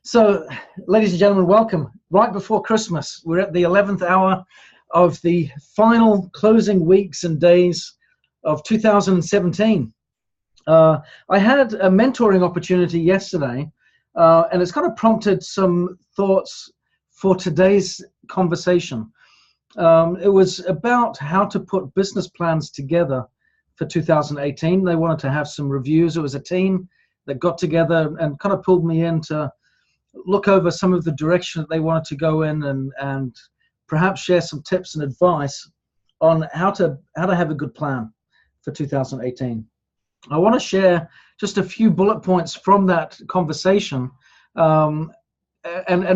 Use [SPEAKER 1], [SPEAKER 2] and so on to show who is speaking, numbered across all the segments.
[SPEAKER 1] So, ladies and gentlemen, welcome. Right before Christmas, we're at the 11th hour of the final closing weeks and days of 2017. I had a mentoring opportunity yesterday, and it's kind of prompted some thoughts for today's conversation. It was about how to put business plans together for 2018. They wanted to have some reviews. It was a team that got together and kind of pulled me in to look over some of the direction that they wanted to go in and perhaps share some tips and advice on how to have a good plan for 2018. I want to share just a few bullet points from that conversation, and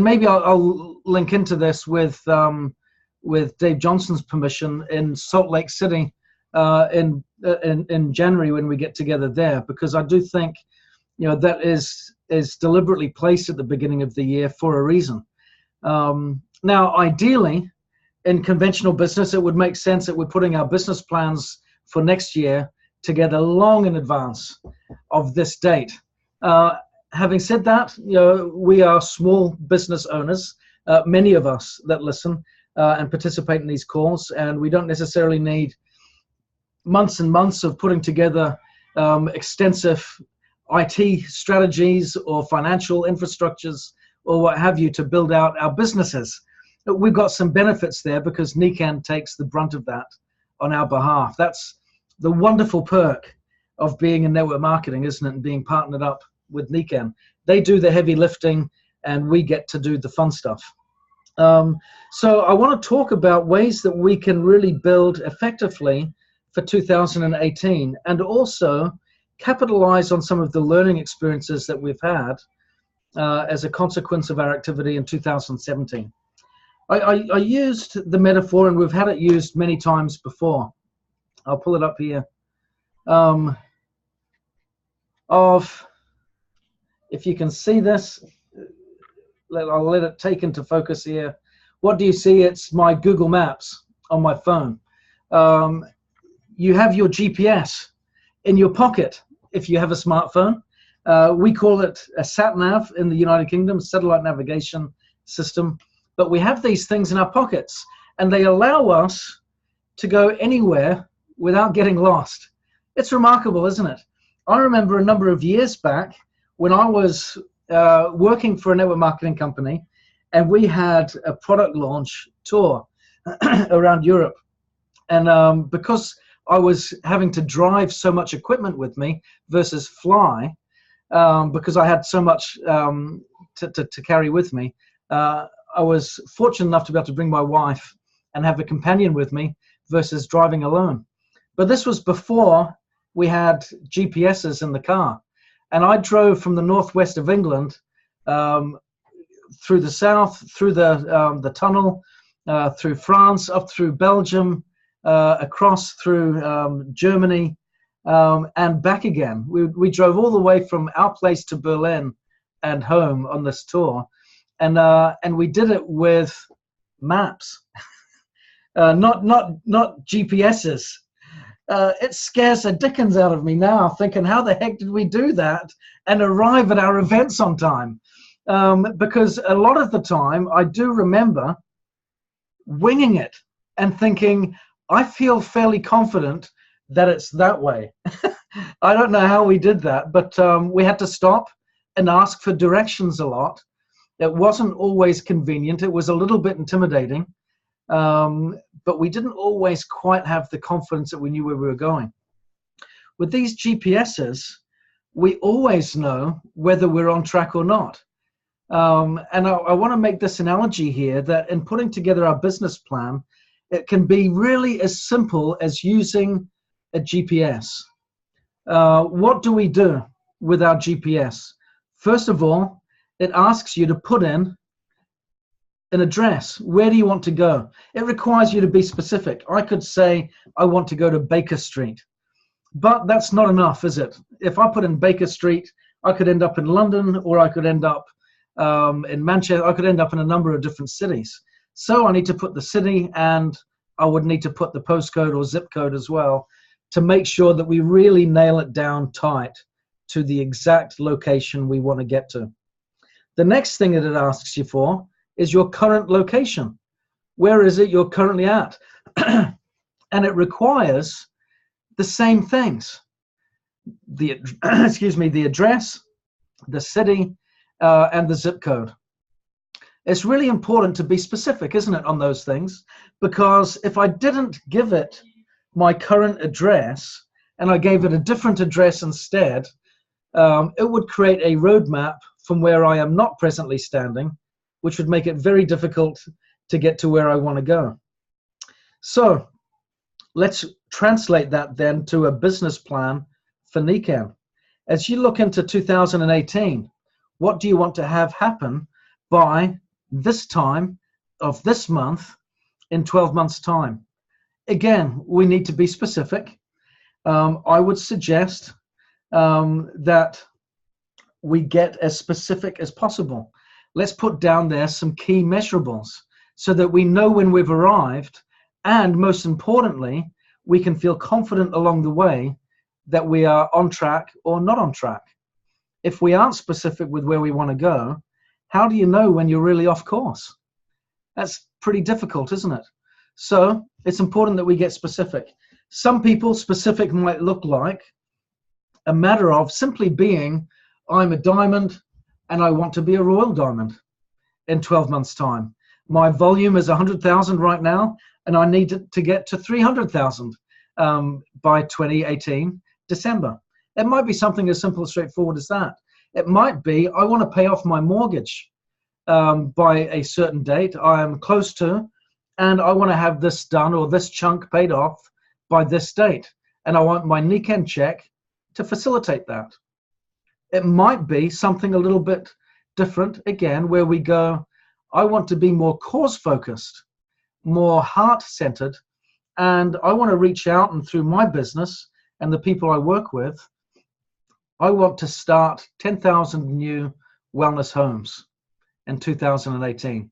[SPEAKER 1] maybe I'll link into this with Dave Johnson's permission in Salt Lake City in January when we get together there, because I do think that is deliberately placed at the beginning of the year for a reason. Now, ideally, in conventional business, it would make sense that we're putting our business plans for next year together long in advance of this date. Having said that, we are small business owners, many of us that listen and participate in these calls, and we don't necessarily need months and months of putting together extensive IT strategies or financial infrastructures or what have you to build out our businesses. We've got some benefits there because Nikan takes the brunt of that on our behalf. That's the wonderful perk of being in network marketing, isn't it? And being partnered up with Nikan. They do the heavy lifting and we get to do the fun stuff. So I want to talk about ways that we can really build effectively for 2018 and also capitalize on some of the learning experiences that we've had as a consequence of our activity in 2017. I used the metaphor, and we've had it used many times before. I'll pull it up here. If you can see this, I'll let it take into focus here. What do you see? It's my Google Maps on my phone. You have your GPS in your pocket if you have a smartphone. We call it a sat-nav in the United Kingdom, satellite navigation system. But we have these things in our pockets, and they allow us to go anywhere without getting lost. It's remarkable, isn't it? I remember a number of years back when I was working for a network marketing company, and we had a product launch tour around Europe. And because I was having to drive so much equipment with me versus fly, because I had so much to carry with me. I was fortunate enough to be able to bring my wife and have a companion with me versus driving alone. But this was before we had GPSs in the car. And I drove from the northwest of England through the south, through the tunnel, through France, up through Belgium, across through Germany, and back again. We drove all the way from our place to Berlin and home on this tour, and we did it with maps, not GPSs. It scares the dickens out of me now, thinking how the heck did we do that and arrive at our events on time? Because a lot of the time I do remember winging it and thinking, I feel fairly confident that it's that way. I don't know how we did that, but we had to stop and ask for directions a lot. It wasn't always convenient. It was a little bit intimidating, but we didn't always quite have the confidence that we knew where we were going. With these GPSs, we always know whether we're on track or not. And I want to make this analogy here that in putting together our business plan, it can be really as simple as using a GPS. What do we do with our GPS? First of all, it asks you to put in an address. Where do you want to go? It requires you to be specific. I could say, I want to go to Baker Street. But that's not enough, is it? If I put in Baker Street, I could end up in London, or I could end up in Manchester. I could end up in a number of different cities. So I need to put the city, and I would need to put the postcode or zip code as well to make sure that we really nail it down tight to the exact location we want to get to. The next thing that it asks you for is your current location. Where is it you're currently at? And it requires the same things. The excuse me, the address, the city, and the zip code. It's really important to be specific, isn't it, on those things? Because if I didn't give it my current address and I gave it a different address instead, it would create a roadmap from where I am not presently standing, which would make it very difficult to get to where I want to go. So let's translate that then to a business plan for Nikan. As you look into 2018, what do you want to have happen by this time of this month in 12 months' time? Again, we need to be specific. I would suggest that we get as specific as possible. Let's put down there some key measurables so that we know when we've arrived, and most importantly, we can feel confident along the way that we are on track or not on track. If we aren't specific with where we want to go, how do you know when you're really off course? That's pretty difficult, isn't it? So it's important that we get specific. Some people, specific might look like a matter of simply being, I'm a diamond and I want to be a royal diamond in 12 months' time. My volume is 100,000 right now, and I need to get to 300,000 by 2018, December. It might be something as simple and straightforward as that. It might be, I want to pay off my mortgage by a certain date I am close to, and I want to have this done or this chunk paid off by this date. And I want my Nikan check to facilitate that. It might be something a little bit different, again, where we go, I want to be more cause-focused, more heart-centered, and I want to reach out, and through my business and the people I work with, I want to start 10,000 new wellness homes in 2018.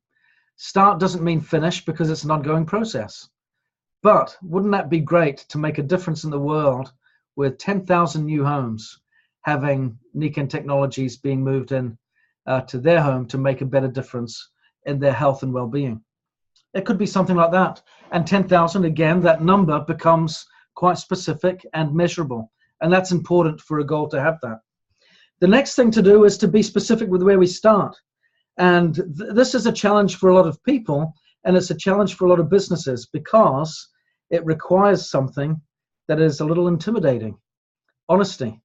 [SPEAKER 1] Start doesn't mean finish, because it's an ongoing process. But wouldn't that be great to make a difference in the world with 10,000 new homes having Nikan technologies being moved in to their home to make a better difference in their health and well-being? It could be something like that. And 10,000, again, that number becomes quite specific and measurable. And that's important for a goal to have that. The next thing to do is to be specific with where we start. And this is a challenge for a lot of people, and it's a challenge for a lot of businesses, because it requires something that is a little intimidating. Honesty.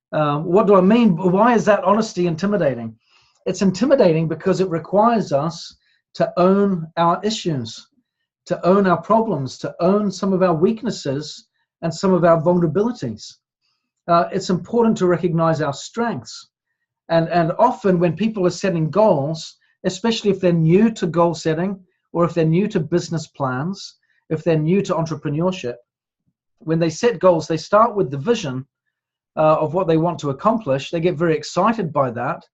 [SPEAKER 1] What do I mean? Why is that honesty intimidating? It's intimidating because it requires us to own our issues, to own our problems, to own some of our weaknesses and some of our vulnerabilities. It's important to recognize our strengths. And often when people are setting goals, especially if they're new to goal setting, or if they're new to business plans, if they're new to entrepreneurship, when they set goals, they start with the vision of what they want to accomplish. They get very excited by that,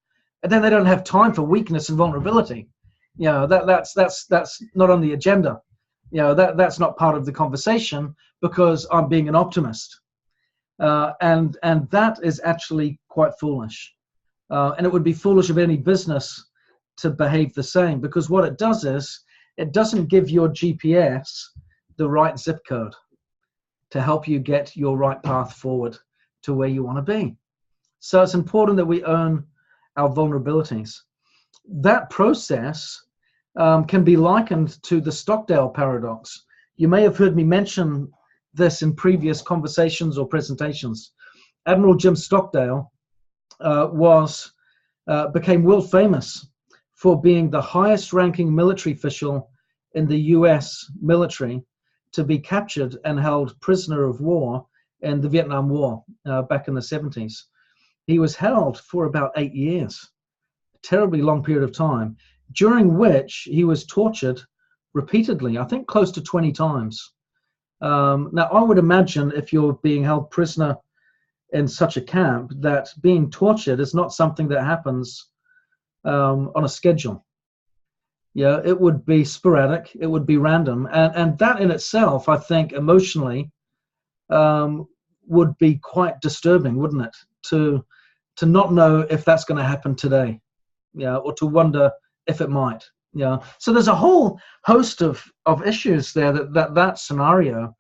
[SPEAKER 1] and then they don't have time for weakness and vulnerability. You know, that's not on the agenda. You know, that's not part of the conversation, because I'm being an optimist, and that is actually quite foolish. And it would be foolish of any business to behave the same, because what it does is it doesn't give your GPS the right zip code to help you get your right path forward to where you want to be. So it's important that we own our vulnerabilities. That process can be likened to the Stockdale paradox. You may have heard me mention this in previous conversations or presentations. Admiral Jim Stockdale became world famous for being the highest ranking military official in the US military to be captured and held prisoner of war in the Vietnam War back in the 70s. He was held for about 8 years, a terribly long period of time, during which he was tortured repeatedly, I think close to 20 times. Now, I would imagine if you're being held prisoner in such a camp, that being tortured is not something that happens on a schedule. Yeah, it would be sporadic, it would be random, and that in itself, I think, emotionally, would be quite disturbing, wouldn't it? To not know if that's going to happen today. yeah, or to wonder if it might. Yeah. So there's a whole host of issues there that scenario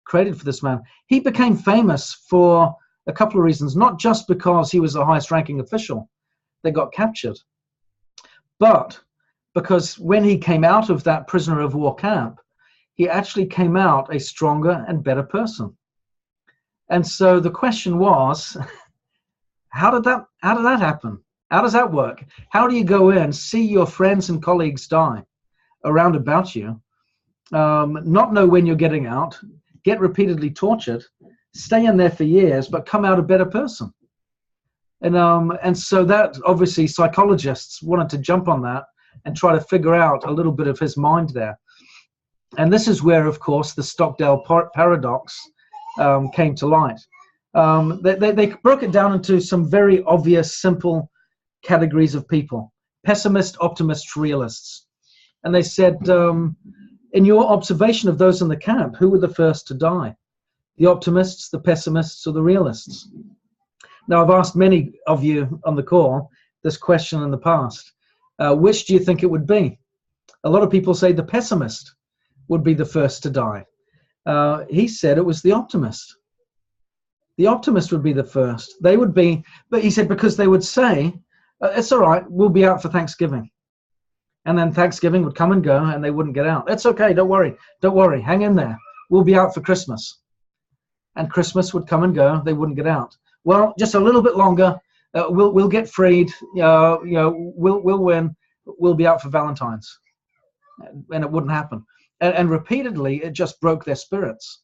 [SPEAKER 1] created for this man. He became famous for a couple of reasons, not just because he was the highest ranking official that got captured, but because when he came out of that prisoner of war camp, he actually came out a stronger and better person. And so the question was, how did that happen? How does that work? How do you go in, see your friends and colleagues die around about you, not know when you're getting out, get repeatedly tortured, stay in there for years, but come out a better person? And so that, obviously, psychologists wanted to jump on that and try to figure out a little bit of his mind there. And this is where, of course, the Stockdale paradox came to light. They broke it down into some very obvious, simple categories of people: pessimist, optimists, realists. And they said, in your observation of those in the camp, who were the first to die? The optimists, the pessimists, or the realists? Now, I've asked many of you on the call this question in the past. Which do you think it would be? A lot of people say the pessimist would be the first to die. He said it was the optimist. The optimist would be the first. They would be, but he said, because they would say, it's all right, we'll be out for Thanksgiving. And then Thanksgiving would come and go and they wouldn't get out. It's okay, don't worry, hang in there. We'll be out for Christmas. And Christmas would come and go, they wouldn't get out. Well, just a little bit longer, we'll get freed, we'll win, we'll be out for Valentine's. And it wouldn't happen. And repeatedly, it just broke their spirits.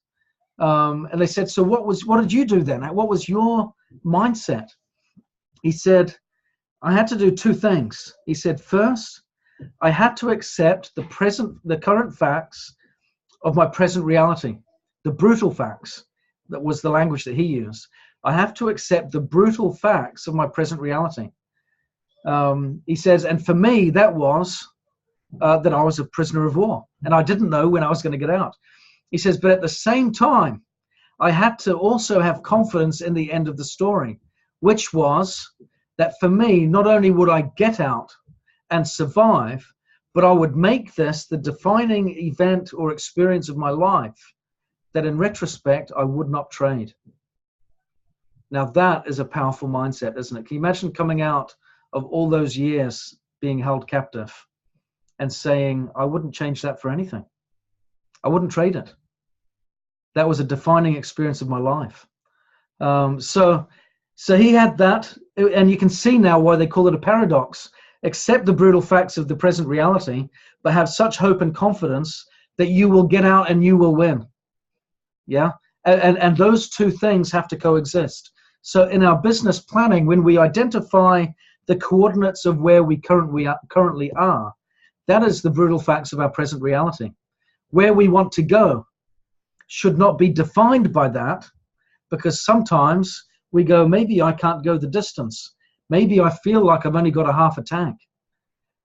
[SPEAKER 1] And they said, so what did you do then? What was your mindset? He said, I had to do two things. He said, first, I had to accept the current facts of my present reality, the brutal facts. That was the language that he used. I have to accept the brutal facts of my present reality. He says, and for me, that was that I was a prisoner of war, and I didn't know when I was going to get out. He says, but at the same time, I had to also have confidence in the end of the story, which was that for me, not only would I get out and survive, but I would make this the defining event or experience of my life that in retrospect, I would not trade. Now that is a powerful mindset, isn't it? Can you imagine coming out of all those years being held captive and saying, I wouldn't change that for anything. I wouldn't trade it. That was a defining experience of my life. So he had that, and you can see now why they call it a paradox. Accept the brutal facts of the present reality, but have such hope and confidence that you will get out and you will win. Yeah, and those two things have to coexist. So in our business planning, when we identify the coordinates of where we currently are, that is the brutal facts of our present reality. Where we want to go should not be defined by that, because sometimes we go, maybe I can't go the distance. Maybe I feel like I've only got a half a tank.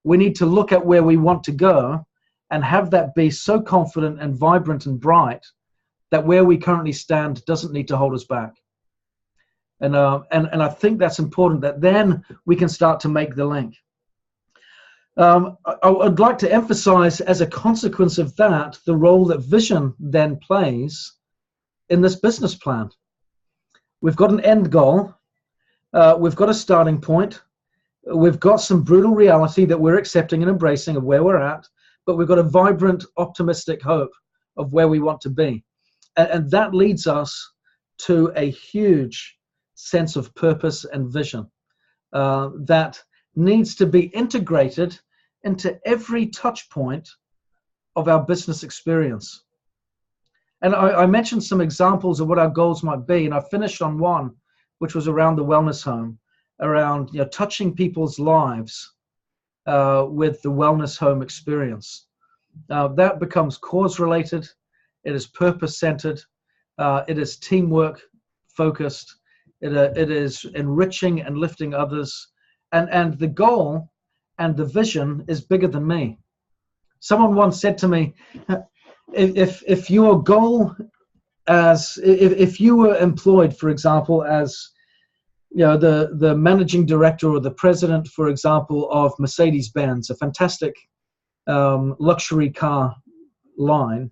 [SPEAKER 1] We need to look at where we want to go and have that be so confident and vibrant and bright that where we currently stand doesn't need to hold us back. And I think that's important, that then we can start to make the link. I'd like to emphasize, as a consequence of that, the role that vision then plays in this business plan. We've got an end goal. We've got a starting point. We've got some brutal reality that we're accepting and embracing of where we're at, but we've got a vibrant, optimistic hope of where we want to be. And that leads us to a huge sense of purpose and vision that needs to be integrated into every touch point of our business experience. And I mentioned some examples of what our goals might be, and I finished on one, which was around the wellness home, around touching people's lives with the wellness home experience. That becomes cause-related. It is purpose-centered. It is teamwork-focused. It is enriching and lifting others. And the goal and the vision is bigger than me. Someone once said to me, if your goal if you were employed, for example, as the managing director or the president, for example, of Mercedes-Benz, a fantastic luxury car line,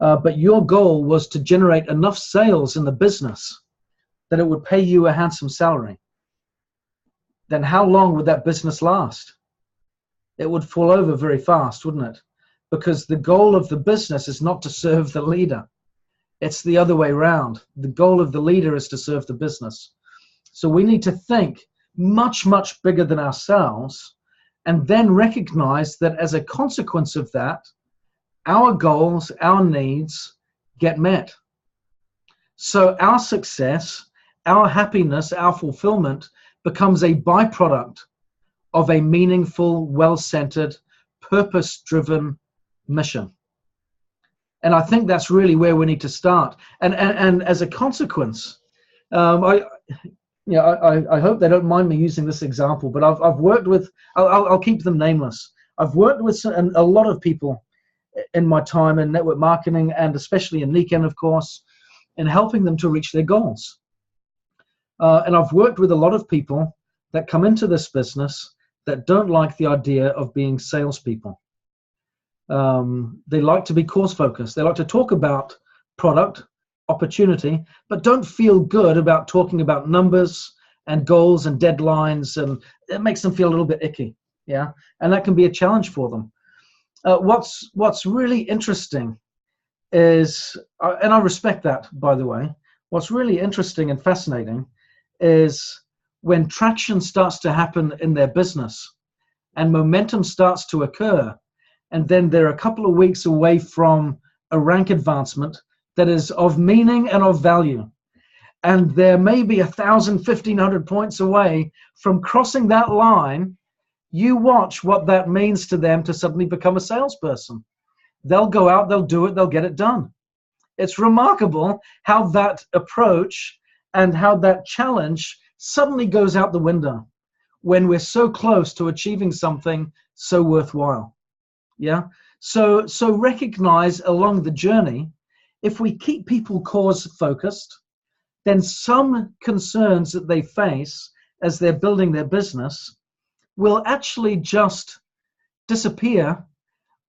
[SPEAKER 1] but your goal was to generate enough sales in the business that it would pay you a handsome salary, then how long would that business last? It would fall over very fast, wouldn't it? Because the goal of the business is not to serve the leader. It's the other way around. The goal of the leader is to serve the business. So we need to think much, much bigger than ourselves, and then recognize that as a consequence of that, our goals, our needs get met. So our success, our happiness, our fulfillment becomes a byproduct of a meaningful, well-centered, purpose-driven mission. And I think that's really where we need to start. And as a consequence, I hope they don't mind me using this example, but I've worked with, I'll keep them nameless. I've worked with a lot of people in my time in network marketing, and especially in Niken, of course, in helping them to reach their goals. And I've worked with a lot of people that come into this business that don't like the idea of being salespeople. They like to be cause focused. They like to talk about product, opportunity, but don't feel good about talking about numbers and goals and deadlines, and it makes them feel a little bit icky. Yeah, and that can be a challenge for them. What's really interesting is, and I respect that, by the way, what's really interesting and fascinating is when traction starts to happen in their business and momentum starts to occur, and then they're a couple of weeks away from a rank advancement that is of meaning and of value, and they're maybe 1,000, 1,500 points away from crossing that line, you watch what that means to them to suddenly become a salesperson. They'll go out, they'll do it, they'll get it done. It's remarkable how that approach and how that challenge suddenly goes out the window when we're so close to achieving something so worthwhile. Yeah. So recognize along the journey, if we keep people cause focused, then some concerns that they face as they're building their business will actually just disappear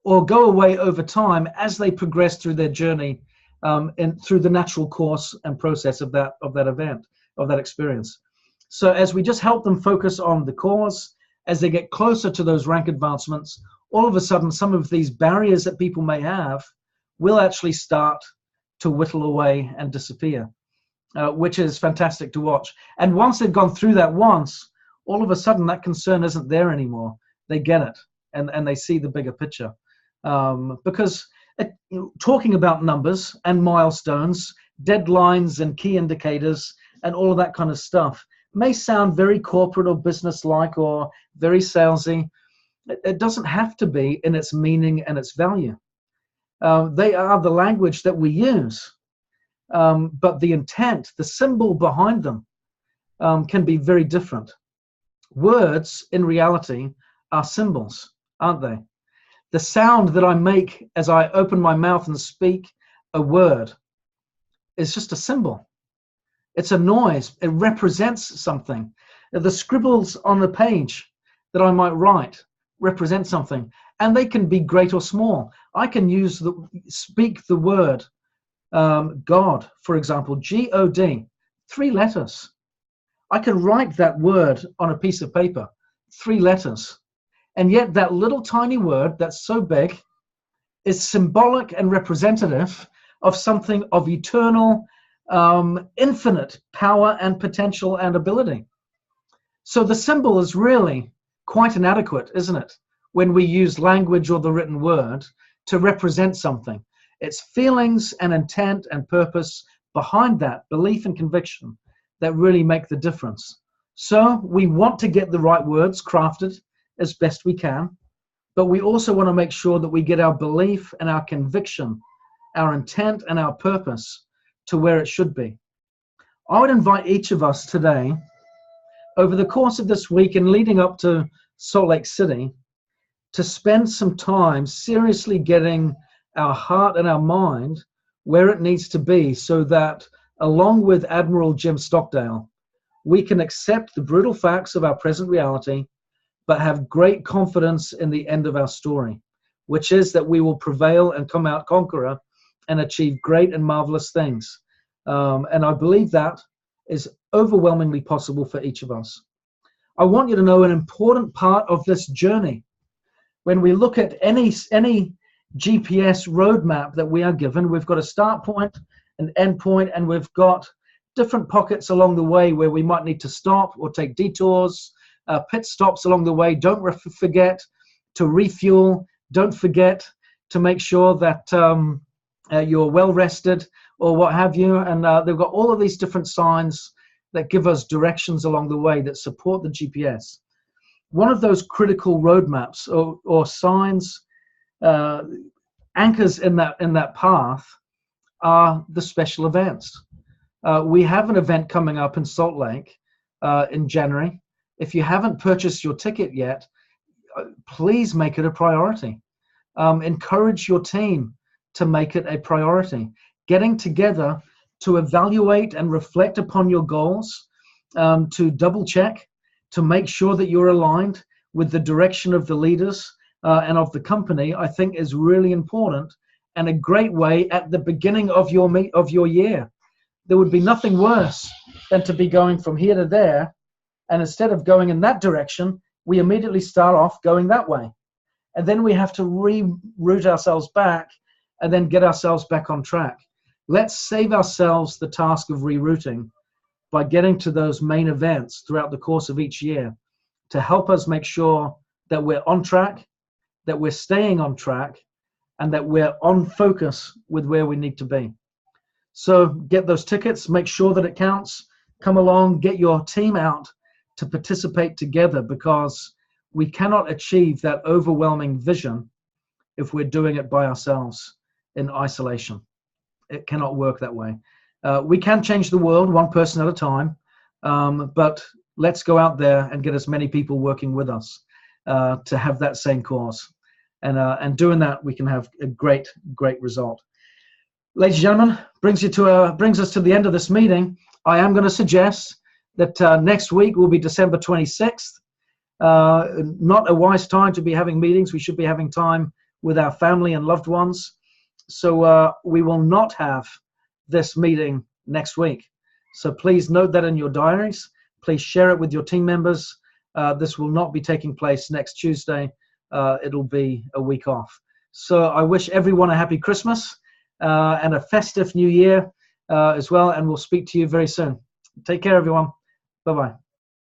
[SPEAKER 1] or go away over time as they progress through their journey, and through the natural course and process of that event, of that experience. So as we just help them focus on the cause, as they get closer to those rank advancements, all of a sudden some of these barriers that people may have will actually start to whittle away and disappear, which is fantastic to watch. And once they've gone through that once, all of a sudden that concern isn't there anymore. They get it, and they see the bigger picture. Because talking about numbers and milestones, deadlines and key indicators and all of that kind of stuff may sound very corporate or business-like or very salesy. It doesn't have to be in its meaning and its value. They are the language that we use, but the intent, the symbol behind them, can be very different. Words, in reality, are symbols, aren't they? The sound that I make as I open my mouth and speak a word is just a symbol. It's a noise. It represents something. The scribbles on the page that I might write represent something, and they can be great or small. I can speak the word God, for example, G-O-D, 3 letters. I can write that word on a piece of paper, 3 letters. And yet that little tiny word that's so big is symbolic and representative of something of eternal, infinite power and potential and ability. So the symbol is really quite inadequate, isn't it? When we use language or the written word to represent something. It's feelings and intent and purpose behind that, belief and conviction, that really make the difference. So we want to get the right words crafted as best we can, but we also want to make sure that we get our belief and our conviction, our intent and our purpose to where it should be. I would invite each of us today, over the course of this week and leading up to Salt Lake City, to spend some time seriously getting our heart and our mind where it needs to be, so that along with Admiral Jim Stockdale, we can accept the brutal facts of our present reality, but have great confidence in the end of our story, which is that we will prevail and come out conqueror and achieve great and marvelous things. And I believe that is overwhelmingly possible for each of us. I want you to know an important part of this journey. When we look at any GPS roadmap that we are given, we've got a start point, an end point, and we've got different pockets along the way where we might need to stop or take detours, pit stops along the way. Don't forget to refuel. Don't forget to make sure that you're well rested or what have you. And they've got all of these different signs that give us directions along the way that support the GPS. One of those critical roadmaps or signs, anchors in that path, are the special events. We have an event coming up in Salt Lake in January. If you haven't purchased your ticket yet, please make it a priority. Encourage your team to make it a priority. Getting together to evaluate and reflect upon your goals, to double check, to make sure that you're aligned with the direction of the leaders and of the company, I think is really important and a great way at the beginning of your year. There would be nothing worse than to be going from here to there, and instead of going in that direction, we immediately start off going that way. And then we have to reroute ourselves back and then get ourselves back on track. Let's save ourselves the task of rerouting by getting to those main events throughout the course of each year to help us make sure that we're on track, that we're staying on track, and that we're on focus with where we need to be. So get those tickets, make sure that it counts, come along, get your team out to participate together, because we cannot achieve that overwhelming vision if we're doing it by ourselves in isolation. It cannot work that way. We can change the world one person at a time, but let's go out there and get as many people working with us to have that same cause. And doing that, we can have a great result. Ladies and gentlemen, brings us to the end of this meeting. I am going to suggest that next week will be December 26th. Not a wise time to be having meetings. We should be having time with our family and loved ones. So we will not have this meeting next week. So please note that in your diaries. Please share it with your team members. This will not be taking place next Tuesday. It'll be a week off. So I wish everyone a happy Christmas and a festive new year as well. And we'll speak to you very soon. Take care, everyone. Bye-bye.